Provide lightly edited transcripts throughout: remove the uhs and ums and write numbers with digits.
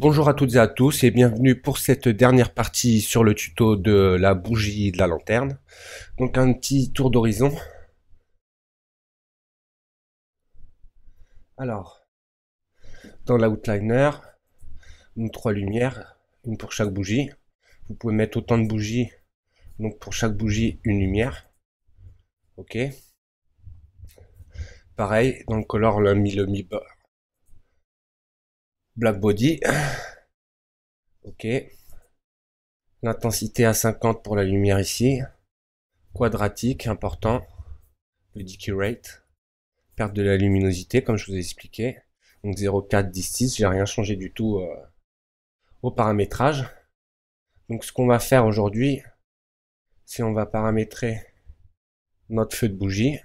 Bonjour à toutes et à tous et bienvenue pour cette dernière partie sur le tuto de la bougie et de la lanterne. Donc un petit tour d'horizon. Alors, dans l'outliner, trois lumières, une pour chaque bougie. Vous pouvez mettre autant de bougies, donc pour chaque bougie une lumière. Ok. Pareil, dans le color, on a mis le black body. Ok. L'intensité à 50 pour la lumière ici. Quadratique, important. Le decay rate. Perte de la luminosité, comme je vous ai expliqué. Donc 0,4, 10, 6, j'ai rien changé du tout au paramétrage. Donc ce qu'on va faire aujourd'hui, c'est on va paramétrer notre feu de bougie,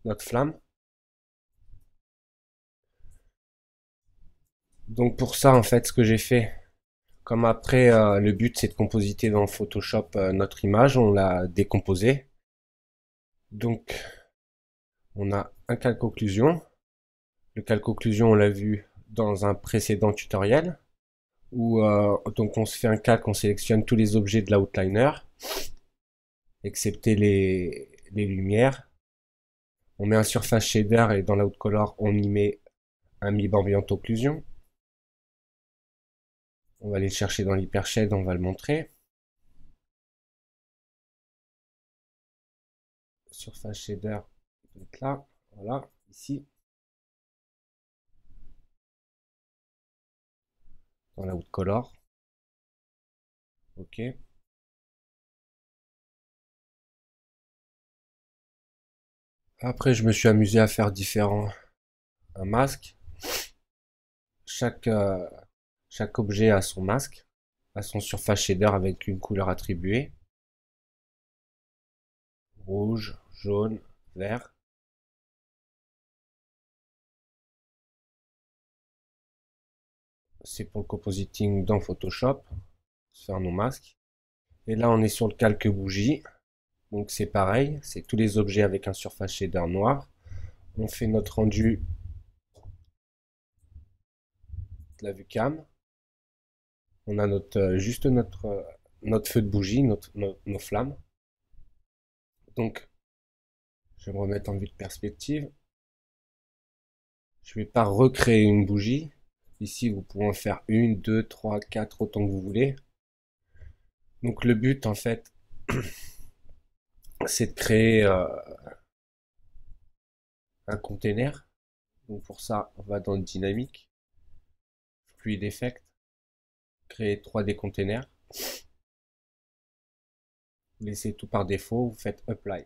notre flamme. Donc pour ça, en fait, ce que j'ai fait, comme après, le but c'est de compositer dans Photoshop notre image, on l'a décomposé. Donc on a un calque occlusion. Le calque occlusion, on l'a vu dans un précédent tutoriel, où donc on se fait un calque, on sélectionne tous les objets de l'outliner, excepté les lumières. On met un surface shader et dans l'outcolor, on y met un MIB ambient occlusion. On va aller le chercher dans l'hypershade, on va le montrer. Surface shader, donc là, voilà, ici. Dans l'outcolor. Ok. Après, je me suis amusé à faire différents masques. Chaque, chaque objet a son masque, a son surface shader avec une couleur attribuée. Rouge, jaune, vert. C'est pour le compositing dans Photoshop, faire nos masques. Et là, on est sur le calque bougie. Donc c'est pareil, c'est tous les objets avec un surface shader noir. On fait notre rendu de la vue cam. On a juste notre feu de bougie, nos flammes. Donc, je vais me remettre en vue de perspective. Je ne vais pas recréer une bougie. Ici, vous pouvez en faire une, deux, trois, quatre, autant que vous voulez. Donc le but, en fait, c'est de créer un container. Donc pour ça, on va dans le dynamique, fluid effect, créer 3D container. Vous laissez tout par défaut, vous faites apply.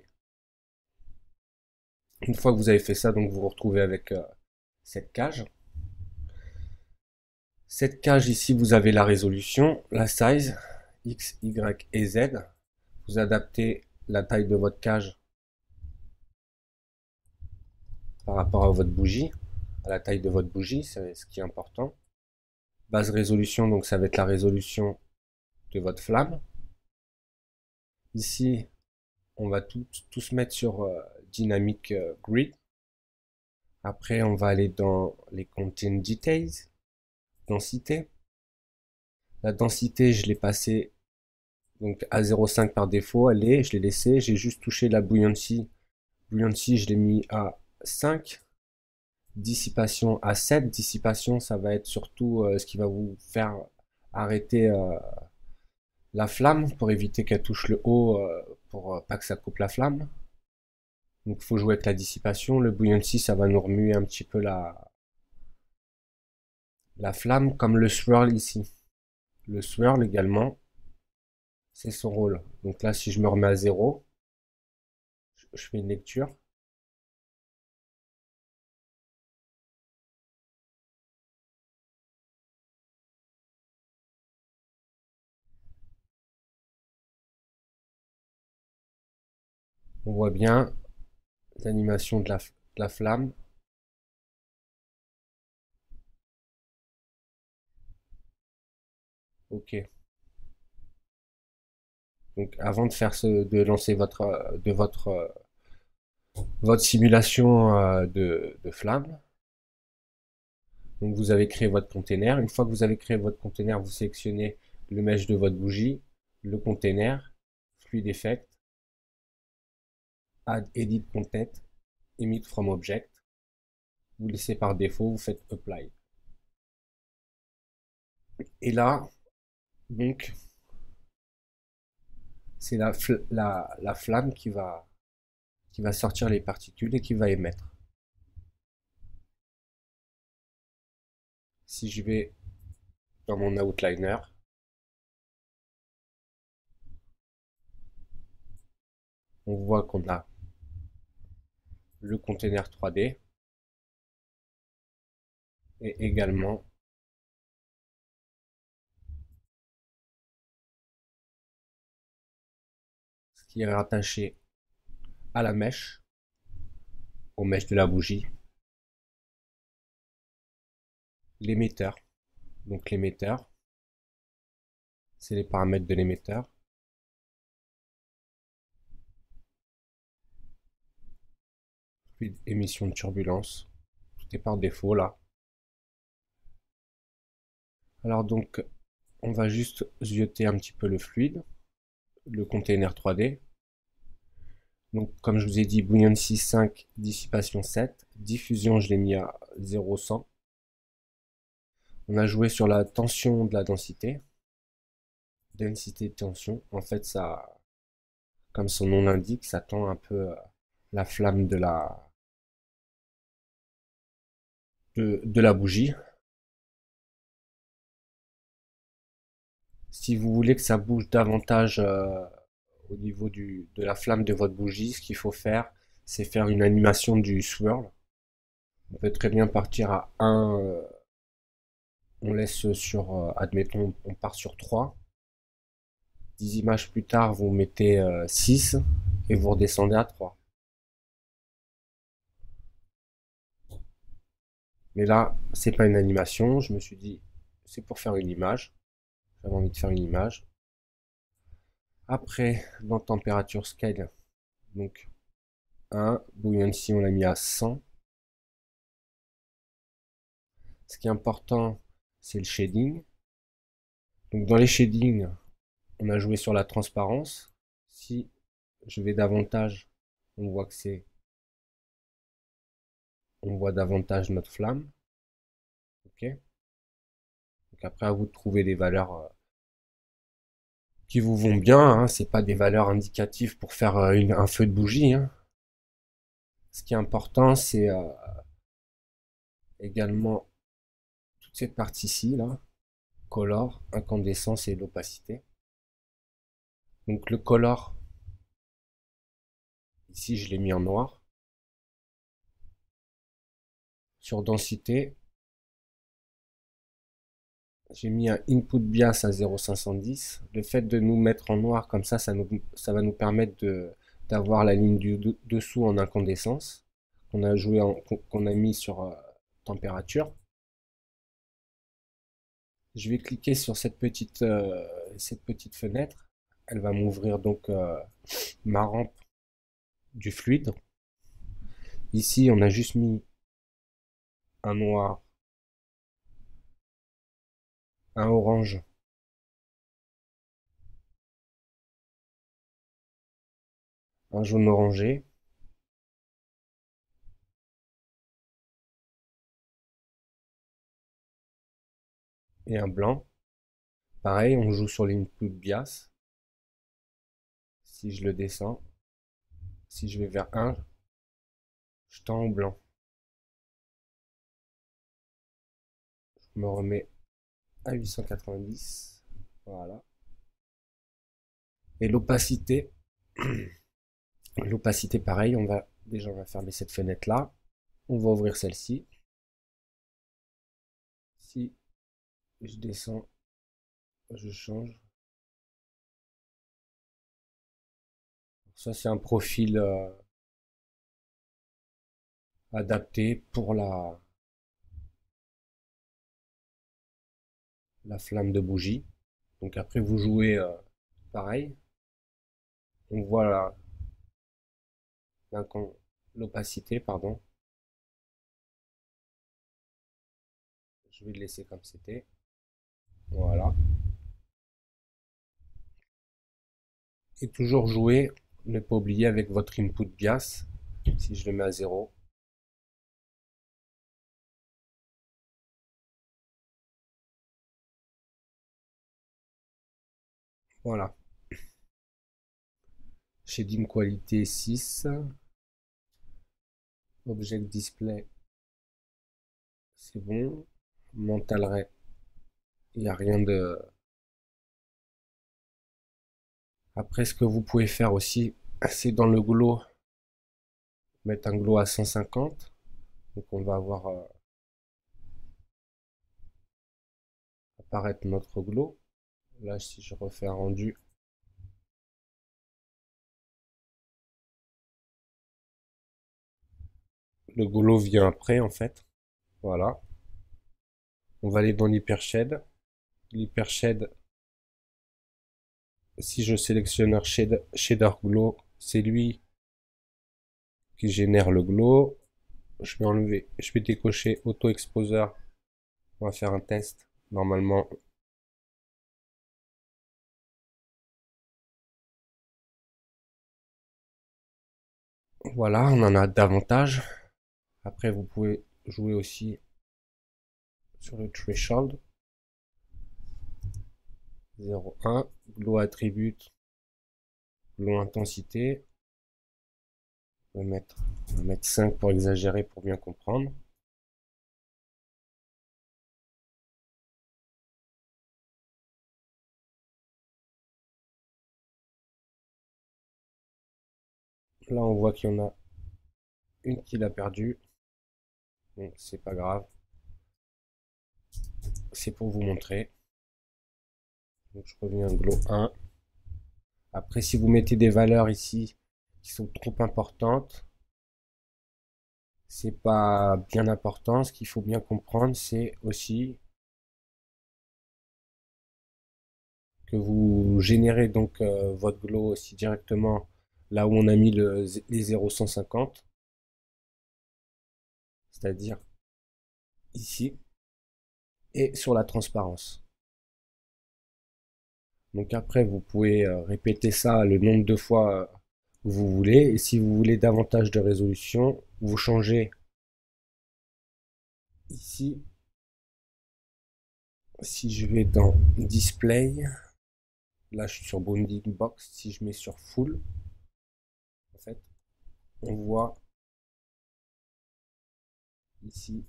Une fois que vous avez fait ça, donc vous vous retrouvez avec cette cage. Cette cage ici, vous avez la résolution, la size, X, Y et Z. Vous adaptez la taille de votre cage par rapport à votre bougie, à la taille de votre bougie, c'est ce qui est important. Base résolution, donc ça va être la résolution de votre flamme. Ici, on va tout se mettre sur Dynamic Grid. Après, on va aller dans les Content Details, densité. La densité, je l'ai passée donc à 0,5 par défaut, je l'ai laissé, j'ai juste touché la buoyancy. Buoyancy, je l'ai mis à 5. Dissipation à 7. Dissipation, ça va être surtout ce qui va vous faire arrêter la flamme pour éviter qu'elle touche le haut, pour pas que ça coupe la flamme. Donc il faut jouer avec la dissipation. Le buoyancy, ça va nous remuer un petit peu la flamme, comme le swirl ici. Le swirl également, c'est son rôle. Donc là, si je me remets à 0, je fais une lecture. On voit bien l'animation de la flamme. Ok. Donc avant de faire de lancer votre simulation de flamme, Donc vous avez créé votre container. Une fois que vous avez créé votre container, vous sélectionnez le mesh de votre bougie, le container, fluid effect, add edit content, emit from object. Vous laissez par défaut, vous faites apply. Et là, donc, c'est la flamme qui va sortir les particules et qui va émettre. Si je vais dans mon outliner, on voit qu'on a le container 3D et également ce qui est rattaché à la mèche, aux mèches de la bougie, l'émetteur. Donc l'émetteur, c'est les paramètres de l'émetteur. Puis émission de turbulence, tout est par défaut là. Alors donc, on va juste zioter un petit peu le fluide, le container 3D. Donc comme je vous ai dit, buoyancy 5, dissipation 7, diffusion je l'ai mis à 0,100. On a joué sur la tension de la densité. Densité de tension, en fait ça, comme son nom l'indique, ça tend un peu la flamme de la bougie. Si vous voulez que ça bouge davantage au niveau de la flamme de votre bougie, ce qu'il faut faire, c'est faire une animation du swirl. On peut très bien partir à 1, on laisse sur, admettons, on part sur 3. 10 images plus tard, vous mettez 6 et vous redescendez à 3. Mais là, c'est pas une animation, je me suis dit, c'est pour faire une image. J'avais envie de faire une image. Après, dans température scale, donc 1, buoyancy, on l'a mis à 100. Ce qui est important, c'est le shading. Donc dans les shadings, on a joué sur la transparence. Si je vais davantage, on voit que c'est, on voit davantage notre flamme. Ok. Donc après à vous de trouver des valeurs qui vous vont bien. Hein. C'est pas des valeurs indicatives pour faire un feu de bougie. Hein. Ce qui est important, c'est également toute cette partie-ci là, color, incandescence et l'opacité. Donc le color, ici je l'ai mis en noir. Sur densité, j'ai mis un input bias à 0,510. Le fait de nous mettre en noir comme ça, ça va nous permettre d'avoir la ligne du dessous en incandescence qu'on a joué qu'on a mis sur température. Je vais cliquer sur cette petite fenêtre. Elle va m'ouvrir donc ma rampe du fluide. Ici, on a juste mis un noir, un orange, un jaune orangé, et un blanc. Pareil, on joue sur l'input bias. Si je le descends, si je vais vers 1, je tends au blanc. Je me remets à 890. Voilà. Et l'opacité, l'opacité pareil, on va fermer cette fenêtre là. On va ouvrir celle-ci. Si je descends, je change. Ça c'est un profil adapté pour la flamme de bougie. Donc après vous jouez pareil. On voit l'opacité, pardon. Je vais le laisser comme c'était. Voilà. Et toujours jouer, ne pas oublier avec votre input bias. Si je le mets à 0. Voilà. Shading qualité 6. Object display. C'est bon. Mental ray. Il n'y a rien de... Après, ce que vous pouvez faire aussi, c'est dans le glow, mettre un glow à 150. Donc on va avoir apparaître notre glow. Là, si je refais un rendu, le glow vient après en fait. Voilà. On va aller dans l'hypershade. L'hypershade, si je sélectionne shader glow, c'est lui qui génère le glow. Je vais enlever, je vais décocher auto exposer. On va faire un test. Normalement, voilà, on en a davantage. Après, vous pouvez jouer aussi sur le threshold. 0,1, glow attribute, glow intensité. On va mettre 5 pour exagérer, pour bien comprendre. Là, on voit qu'il y en a une qui l'a perdu. Bon, c'est pas grave. C'est pour vous montrer. Donc, je reviens glow 1. Après, si vous mettez des valeurs ici qui sont trop importantes, c'est pas bien important. Ce qu'il faut bien comprendre, c'est aussi que vous générez donc votre glow aussi directement là où on a mis les 0,150, c'est-à-dire ici, et sur la transparence. Donc après, vous pouvez répéter ça le nombre de fois que vous voulez, et si vous voulez davantage de résolution, vous changez ici. Si je vais dans Display, là je suis sur Bounding Box, si je mets sur Full, en fait, on voit ici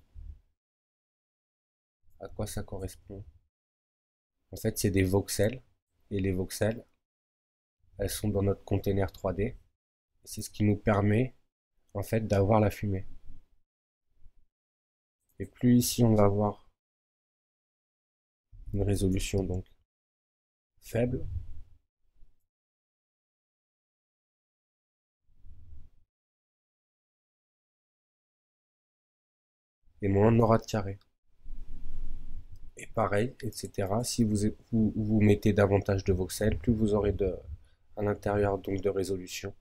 à quoi ça correspond. En fait, c'est des voxels, et les voxels, elles sont dans notre container 3D. C'est ce qui nous permet, en fait, d'avoir la fumée. Et plus ici, on va avoir une résolution donc faible, et moins on aura de carré. Et pareil, etc. Si vous mettez davantage de voxels, plus vous aurez à l'intérieur donc de résolution.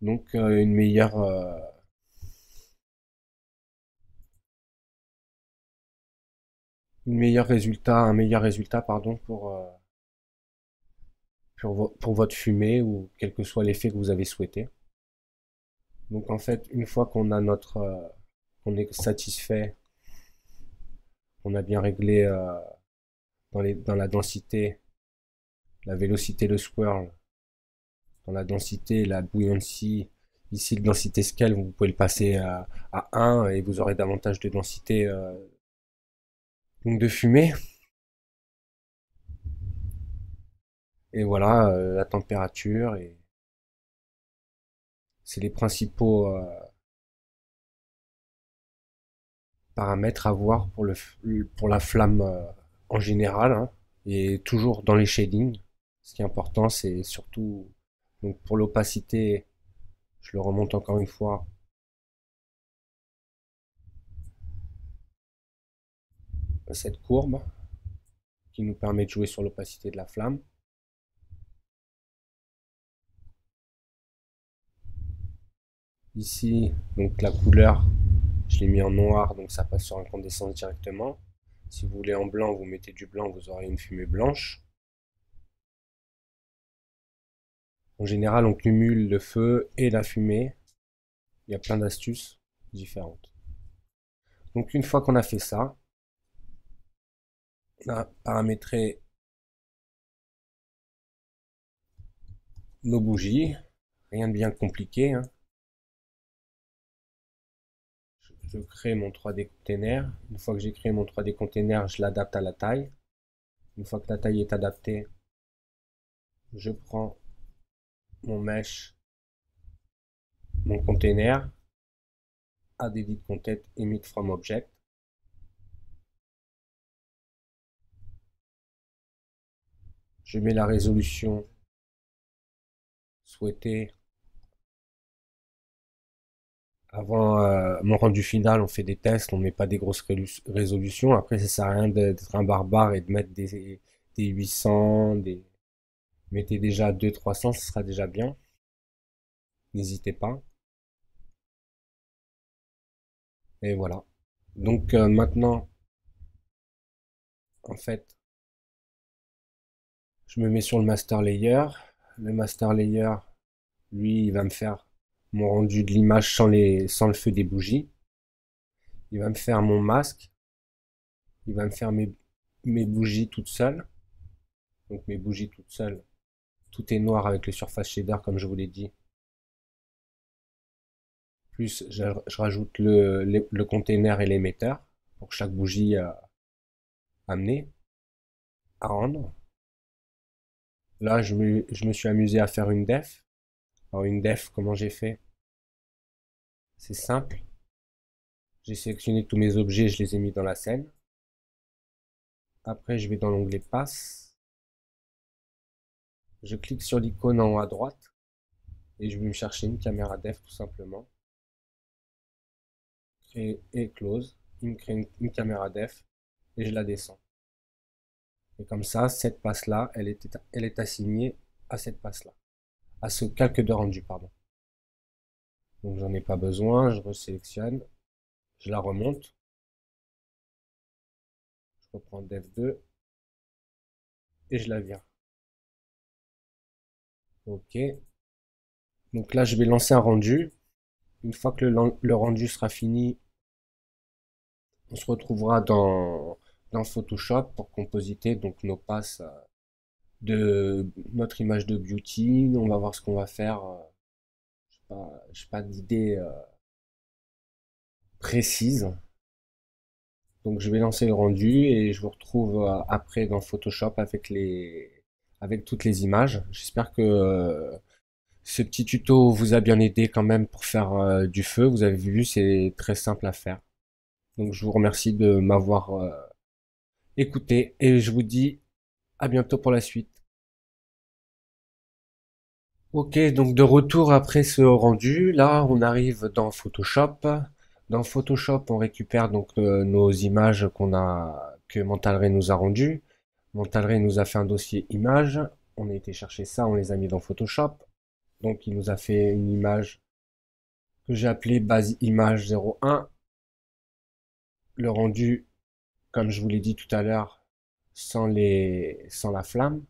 Donc un meilleur résultat pardon pour votre fumée ou quel que soit l'effet que vous avez souhaité. Donc en fait, une fois qu'on a qu'on est satisfait, on a bien réglé dans la densité, la vélocité, le swirl, dans la densité, la buoyancy. Ici, le densité scale, vous pouvez le passer à 1 et vous aurez davantage de densité donc de fumée. Et voilà, la température, et c'est les principaux paramètres à voir pour la flamme en général, hein, et toujours dans les shadings. Ce qui est important, c'est surtout donc pour l'opacité, je le remonte encore une fois, cette courbe qui nous permet de jouer sur l'opacité de la flamme. Ici, donc la couleur, Je l'ai mis en noir, donc ça passe sur incandescence directement. Si vous voulez en blanc, vous mettez du blanc, vous aurez une fumée blanche. En général, on cumule le feu et la fumée. Il y a plein d'astuces différentes. Donc une fois qu'on a fait ça, on a paramétré nos bougies. Rien de bien compliqué, hein. Je crée mon 3D container. Une fois que j'ai créé mon 3D container, je l'adapte à la taille. Une fois que la taille est adaptée, je prends mon mesh, mon container, add edit content, emit from object. Je mets la résolution souhaitée. Avant mon rendu final, on fait des tests, on met pas des grosses résolutions. Après, ça sert à rien d'être un barbare et de mettre des 800, mettez déjà 200-300, ce sera déjà bien. N'hésitez pas. Et voilà. Donc maintenant, en fait, je me mets sur le master layer. Le master layer, lui, il va me faire mon rendu de l'image sans le feu des bougies. Il va me faire mon masque. Il va me faire mes bougies toutes seules. Donc mes bougies toutes seules. Tout est noir avec le surface shader, comme je vous l'ai dit. Plus, je rajoute le container et l'émetteur pour chaque bougie amenée à rendre. Là, je me suis amusé à faire une def. Alors une def, comment j'ai fait? C'est simple. J'ai sélectionné tous mes objets, je les ai mis dans la scène. Après, je vais dans l'onglet Passe. Je clique sur l'icône en haut à droite et je vais me chercher une caméra def tout simplement. Créer et close. Il me crée une caméra def et je la descends. Et comme ça, cette passe-là, elle est assignée à cette passe-là. À ce calque de rendu, pardon. Donc j'en ai pas besoin, je resélectionne, je la remonte. Je reprends Def2 et je la vire. Ok. Donc là, je vais lancer un rendu. Une fois que le rendu sera fini, on se retrouvera dans Photoshop pour compositer donc nos passes de notre image de beauty. On va voir ce qu'on va faire. Je n'ai pas d'idée précise. Donc je vais lancer le rendu et je vous retrouve après dans Photoshop avec toutes les images. J'espère que ce petit tuto vous a bien aidé quand même pour faire du feu. Vous avez vu, c'est très simple à faire. Donc je vous remercie de m'avoir écouté et je vous dis à bientôt pour la suite. Ok, donc de retour après ce rendu, là on arrive dans Photoshop. Dans Photoshop, on récupère donc nos images que Mental nous a rendues. Mental nous a fait un dossier images. On a été chercher ça, on les a mis dans Photoshop. Donc il nous a fait une image que j'ai appelée base image 01. Le rendu, comme je vous l'ai dit tout à l'heure, sans la flamme,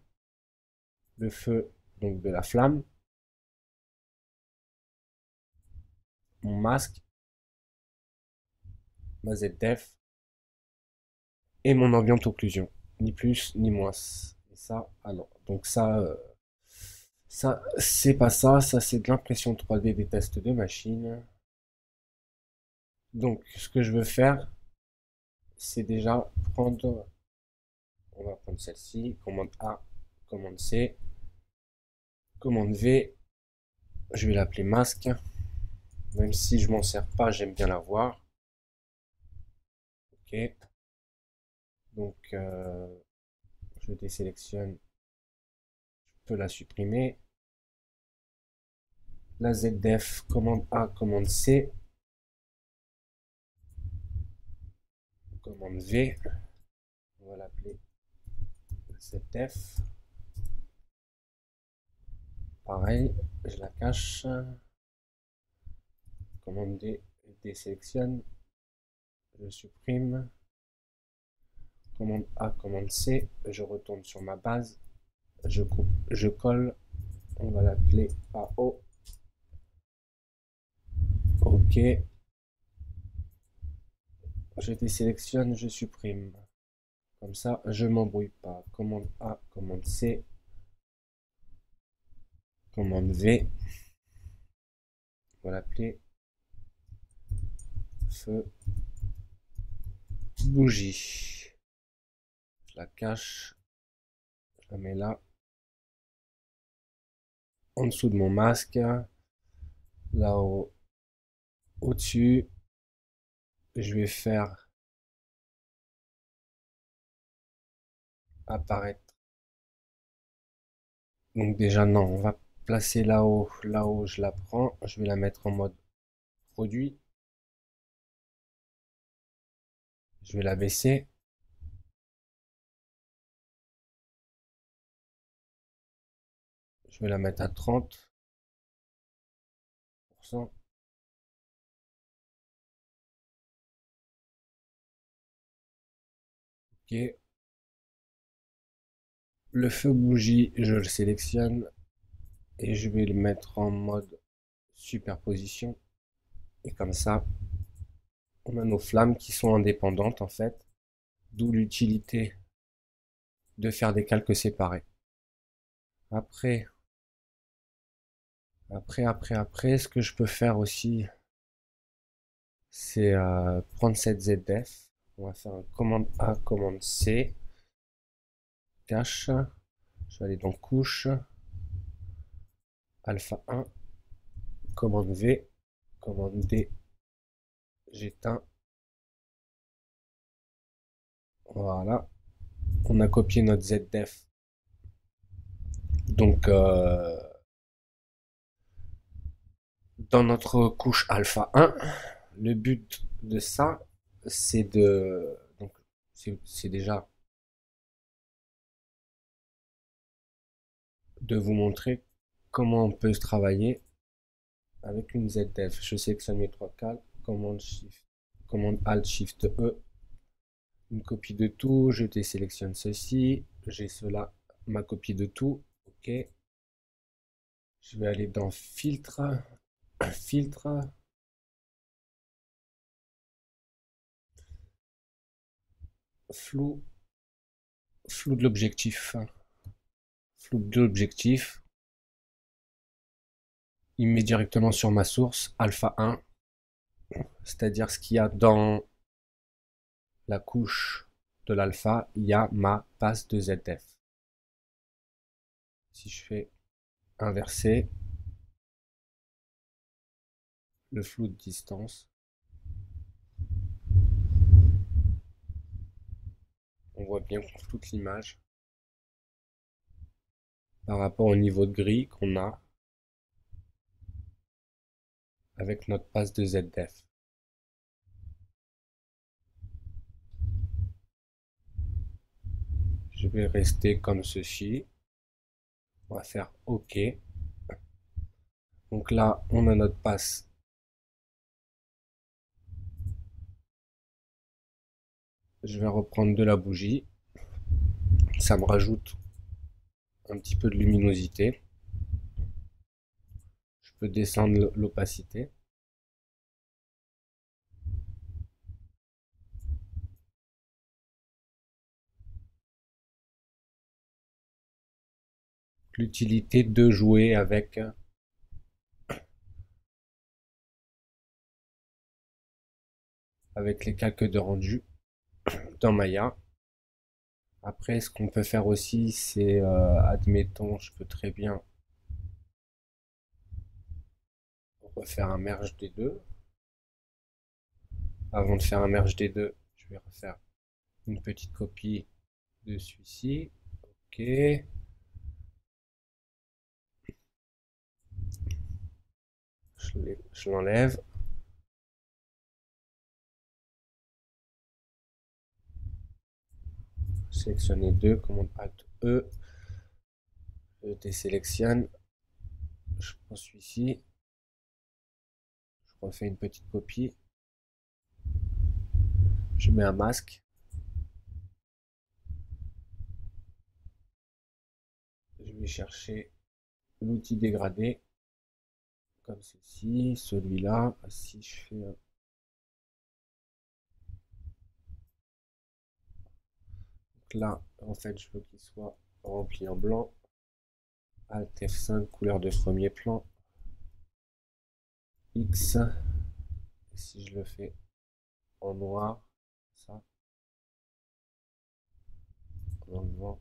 le feu donc de la flamme, mon masque, ma ZDF et mon ambient occlusion, ni plus ni moins. Et ça, ah non. Donc ça c'est pas ça, ça c'est de l'impression 3D des tests de machine. Donc ce que je veux faire, c'est déjà prendre, on va prendre celle-ci, commande A, commande C, commande V, je vais l'appeler masque, même si je m'en sers pas, j'aime bien la voir. Ok, donc je désélectionne, je peux la supprimer. La ZDF, commande A, commande C, commande V, on va l'appeler ZDF. Pareil, je la cache, commande D, désélectionne, je supprime. Commande A, commande C, je retourne sur ma base, je coupe, je colle, on va l'appeler AO. Ok, je désélectionne, je supprime. Comme ça, je m'embrouille pas. Commande A, commande C, commande V, on va l'appeler feu bougie. Je la cache, je la mets là, en dessous de mon masque, là-haut, au-dessus, je vais faire apparaître. Donc déjà non, on va placer là-haut, là-haut je la prends, je vais la mettre en mode produit, je vais la baisser, je vais la mettre à 30%. Ok, le feu bougie, je le sélectionne et je vais le mettre en mode superposition. Et comme ça, on a nos flammes qui sont indépendantes en fait, d'où l'utilité de faire des calques séparés. Après, ce que je peux faire aussi, c'est prendre cette ZF. On va faire un commande A, commande C, cache. Je vais aller dans couche, alpha 1, commande V, commande D, j'éteins. Voilà, on a copié notre ZDF. Donc, dans notre couche alpha 1, le but de ça, c'est de, donc, c'est déjà de vous montrer comment on peut se travailler avec une ZDF. Je sélectionne mes trois cales, commande Alt Shift E, une copie de tout, je désélectionne ceci, j'ai cela, ma copie de tout, ok. Je vais aller dans filtre, filtre, flou, flou de l'objectif, flou de l'objectif. Il me met directement sur ma source, alpha 1, c'est-à-dire ce qu'il y a dans la couche de l'alpha, il y a ma passe de ZF. Si je fais inverser, le flou de distance, on voit bien qu'on floute l'image par rapport au niveau de gris qu'on a avec notre passe de ZF. Je vais rester comme ceci. On va faire OK. Donc là, on a notre passe. Je vais reprendre de la bougie. Ça me rajoute un petit peu de luminosité. Je peux descendre l'opacité. L'utilité de jouer avec les calques de rendu dans Maya. Après, ce qu'on peut faire aussi, c'est, admettons, je peux très bien refaire un merge des deux. Avant de faire un merge des deux, je vais refaire une petite copie de celui-ci. Ok. Je l'enlève. Sélectionne les deux, commande Alt E. Je désélectionne. Je prends celui-ci. Je refais une petite copie. Je mets un masque. Je vais chercher l'outil dégradé, comme ceci, celui-là. Si je fais un... Donc là, en fait, je veux qu'il soit rempli en blanc. Alt F5, couleur de premier plan. X. Et si je le fais en noir, ça, en enlevant.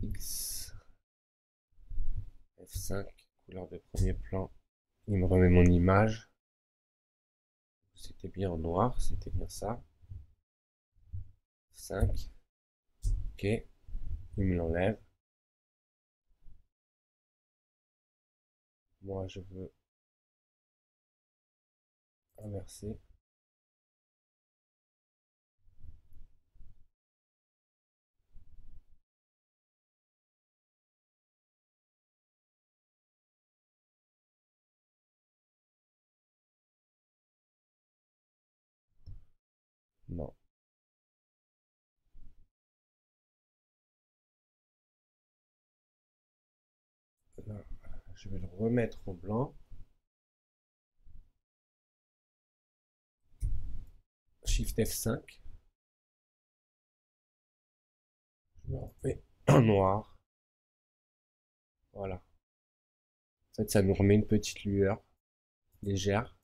X. F5, couleur de premier plan. Il me remet mon image. C'était bien en noir, c'était bien ça. 5. Ok. Il me l'enlève. Moi, je veux inverser. Non. Là, je vais le remettre au blanc. Shift F5. Je le remets en noir. Voilà. En fait, ça nous remet une petite lueur légère.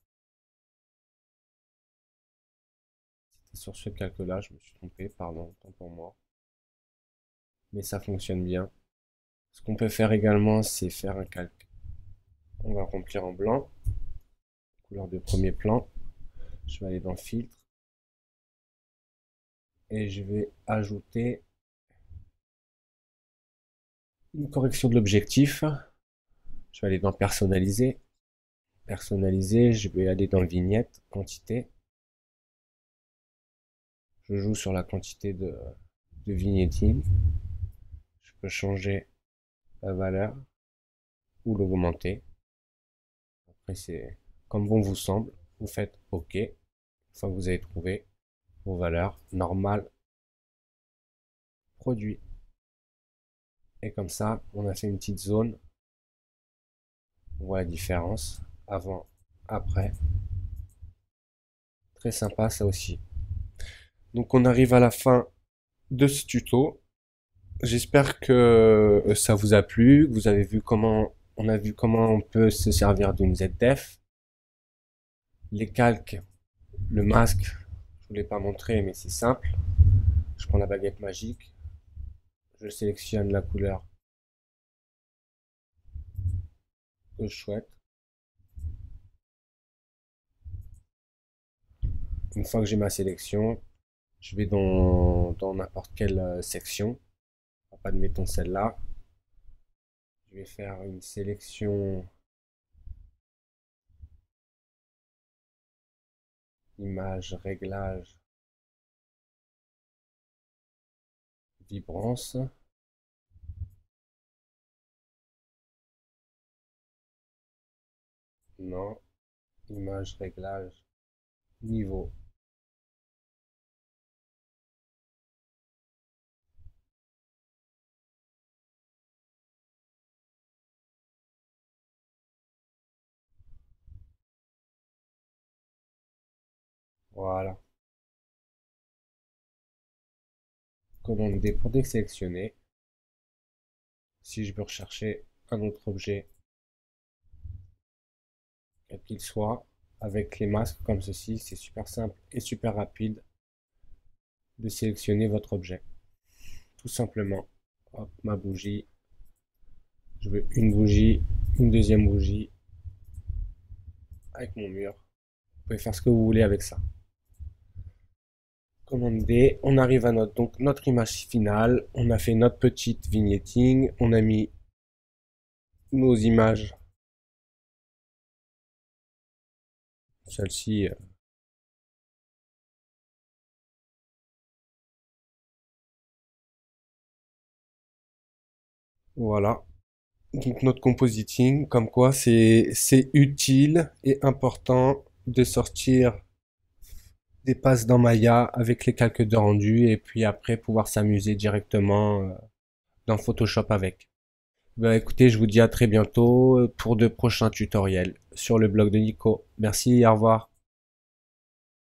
C'était sur ce calque-là, je me suis trompé, pardon, tant pour moi. Mais ça fonctionne bien. Ce qu'on peut faire également, c'est faire un calque. On va remplir en blanc, couleur de premier plan. Je vais aller dans filtre et je vais ajouter une correction de l'objectif. Je vais aller dans personnaliser. Personnaliser, je vais aller dans vignette, quantité. Je joue sur la quantité de vignetting. Je peux changer la valeur ou l'augmenter. Après, c'est comme bon vous semble. Vous faites OK. Une fois que vous avez trouvé vos valeurs normales, produit. Et comme ça, on a fait une petite zone. On voit la différence. Avant, après. Très sympa ça aussi. Donc on arrive à la fin de ce tuto. J'espère que ça vous a plu, que vous avez vu comment on a vu comment on peut se servir d'une ZDF. Les calques, le masque, je vous l'ai pas montré mais c'est simple. Je prends la baguette magique, je sélectionne la couleur que je souhaite. Une fois que j'ai ma sélection, je vais dans n'importe quelle section. Admettons celle-là. Je vais faire une sélection image, réglage, vibrance. Non, image, réglage, niveau. Voilà. Commande D pour désélectionner. Si je veux rechercher un autre objet, quel qu'il soit, avec les masques comme ceci, c'est super simple et super rapide de sélectionner votre objet. Tout simplement. Hop, ma bougie. Je veux une bougie, une deuxième bougie avec mon mur. Vous pouvez faire ce que vous voulez avec ça. Commande D, on arrive à notre image finale. On a fait notre petite vignetting. On a mis nos images. Celle-ci, Voilà. Donc notre compositing, comme quoi c'est utile et important de sortir des passes dans Maya avec les calques de rendu et puis après pouvoir s'amuser directement dans Photoshop avec. Bah écoutez, je vous dis à très bientôt pour de prochains tutoriels sur le blog de Nico. Merci, au revoir.